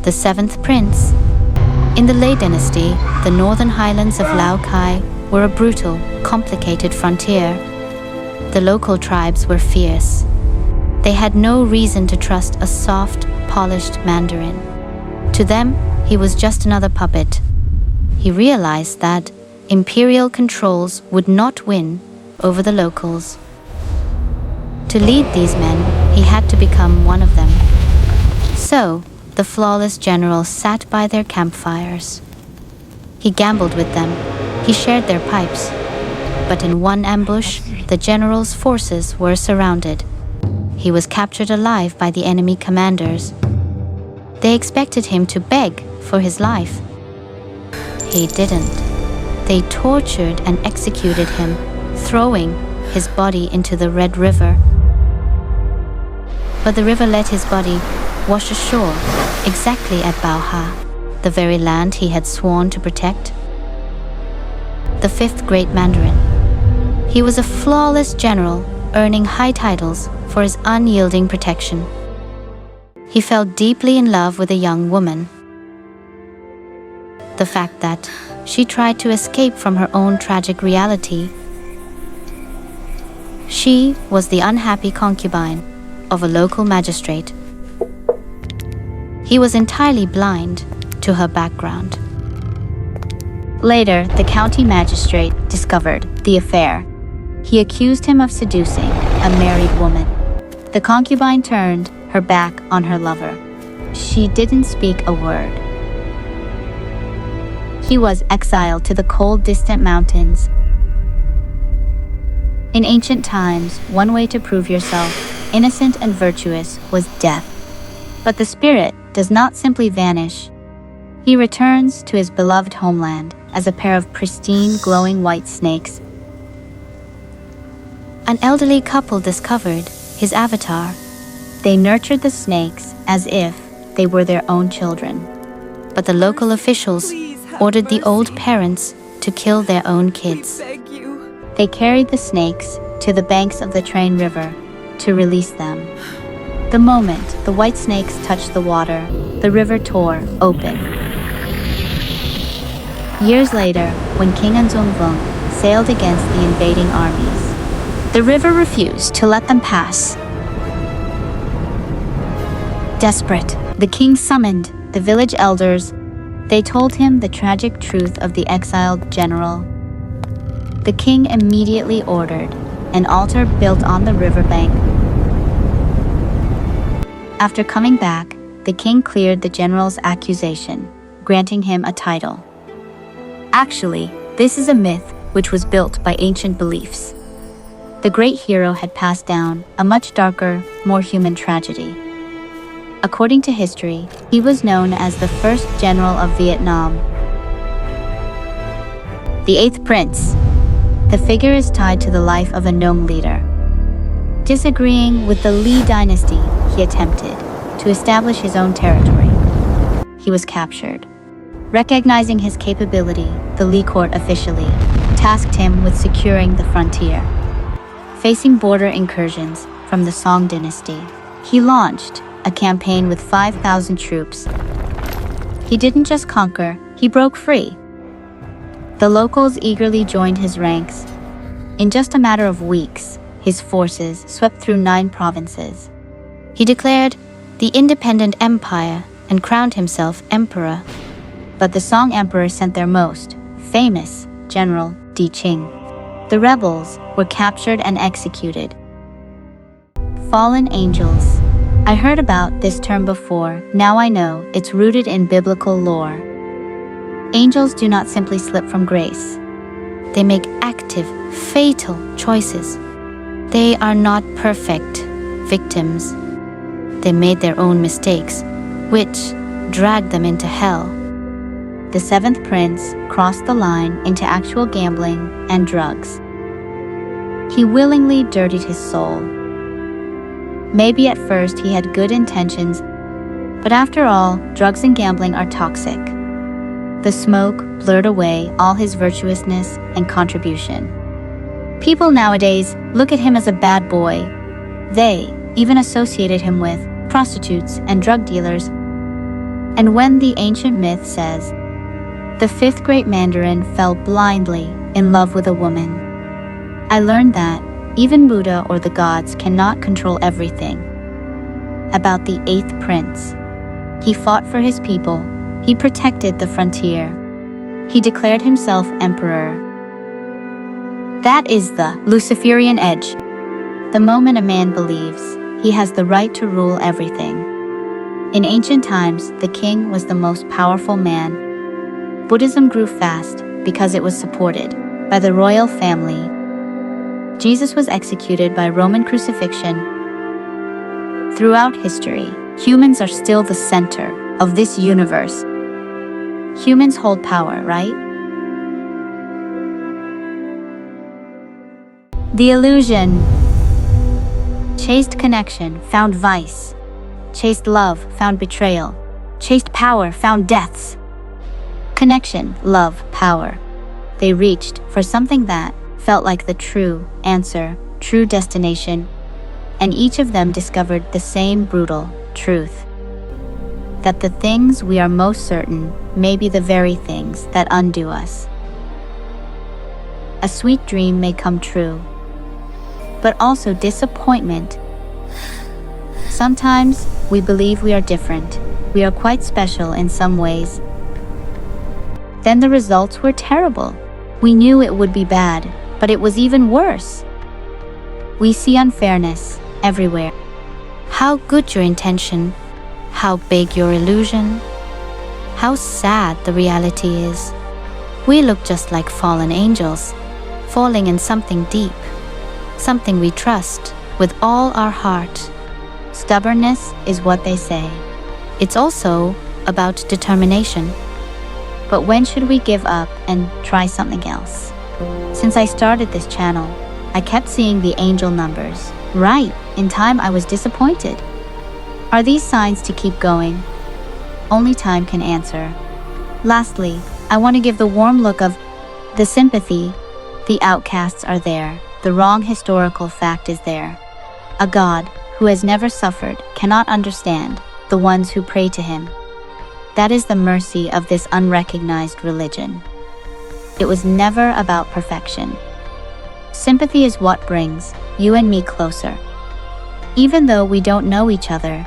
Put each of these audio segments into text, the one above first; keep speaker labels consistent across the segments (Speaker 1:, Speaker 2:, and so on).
Speaker 1: The seventh prince. In the Lei dynasty, the northern highlands of Laokai were a brutal, complicated frontier. The local tribes were fierce. They had no reason to trust a soft, polished Mandarin. To them, he was just another puppet. He realized that imperial controls would not win over the locals. To lead these men, he had to become one of them. So, the flawless general sat by their campfires. He gambled with them. He shared their pipes. But in one ambush, the general's forces were surrounded. He was captured alive by the enemy commanders. They expected him to beg for his life. He didn't. They tortured and executed him, throwing his body into the Red River. But the river let his body wash ashore, exactly at Baoha, the very land he had sworn to protect. The fifth great Mandarin. He was a flawless general, earning high titles for his unyielding protection. He fell deeply in love with a young woman. The fact that she tried to escape from her own tragic reality. She was the unhappy concubine of a local magistrate. He was entirely blind to her background. Later, the county magistrate discovered the affair. He accused him of seducing a married woman. The concubine turned her back on her lover. She didn't speak a word. He was exiled to the cold, distant mountains. In ancient times, one way to prove yourself innocent and virtuous was death. But the spirit does not simply vanish. He returns to his beloved homeland as a pair of pristine, glowing white snakes. An elderly couple discovered his avatar. They nurtured the snakes as if they were their own children. But the local officials ordered the old parents to kill their own kids. They carried the snakes to the banks of the Train River to release them. The moment the white snakes touched the water, the river tore open. Years later, when King Anzongvong sailed against the invading armies, the river refused to let them pass. Desperate, the king summoned the village elders. They told him the tragic truth of the exiled general. The king immediately ordered an altar built on the riverbank. After coming back, the king cleared the general's accusation, granting him a title. Actually, this is a myth which was built by ancient beliefs. The great hero had passed down a much darker, more human tragedy. According to history, he was known as the first general of Vietnam. The eighth prince. The figure is tied to the life of a Nong leader. Disagreeing with the Li dynasty, he attempted to establish his own territory. He was captured. Recognizing his capability, the Li court officially tasked him with securing the frontier. Facing border incursions from the Song dynasty, he launched a campaign with 5,000 troops. He didn't just conquer, he broke free. The locals eagerly joined his ranks. In just a matter of weeks, his forces swept through 9 provinces. He declared the independent empire and crowned himself emperor. But the Song emperor sent their most famous general, Di Qing. The rebels were captured and executed. Fallen angels. I heard about this term before, now I know it's rooted in biblical lore. Angels do not simply slip from grace. They make active, fatal choices. They are not perfect victims. They made their own mistakes, which dragged them into hell. The seventh prince crossed the line into actual gambling and drugs. He willingly dirtied his soul. Maybe at first he had good intentions, but after all, drugs and gambling are toxic. The smoke blurred away all his virtuousness and contribution. People nowadays look at him as a bad boy. They even associated him with prostitutes and drug dealers. And when the ancient myth says, the fifth great Mandarin fell blindly in love with a woman, I learned that even Buddha or the gods cannot control everything. About the eighth prince, he fought for his people, he protected the frontier, he declared himself emperor. That is the Luciferian edge. The moment a man believes he has the right to rule everything. In ancient times, the king was the most powerful man. Buddhism grew fast because it was supported by the royal family. Jesus was executed by Roman crucifixion. Throughout history, humans are still the center of this universe. Humans hold power, right? The illusion. Chased connection, found vice. Chased love, found betrayal. Chased power, found deaths. Connection, love, power. They reached for something that felt like the true answer, true destination, and each of them discovered the same brutal truth. That the things we are most certain may be the very things that undo us. A sweet dream may come true, but also disappointment. Sometimes we believe we are different, we are quite special in some ways. Then the results were terrible. We knew it would be bad, but it was even worse. We see unfairness everywhere. How good your intention, how big your illusion, how sad the reality is. We look just like fallen angels, falling in something deep, something we trust with all our heart. Stubbornness is what they say. It's also about determination. But when should we give up and try something else? Since I started this channel, I kept seeing the angel numbers. Right, in time I was disappointed. Are these signs to keep going? Only time can answer. Lastly, I want to give the warm look of the sympathy. The outcasts are there. The wrong historical fact is there. A God who has never suffered cannot understand the ones who pray to him. That is the mercy of this unrecognized religion. It was never about perfection. Sympathy is what brings you and me closer. Even though we don't know each other.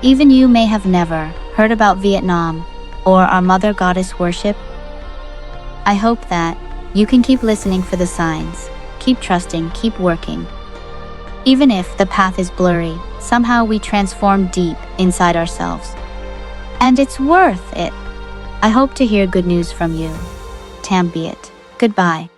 Speaker 1: Even you may have never heard about Vietnam or our mother goddess worship. I hope that you can keep listening for the signs, keep trusting, keep working. Even if the path is blurry, somehow we transform deep inside ourselves. And it's worth it. I hope to hear good news from you. Tam be it. Goodbye.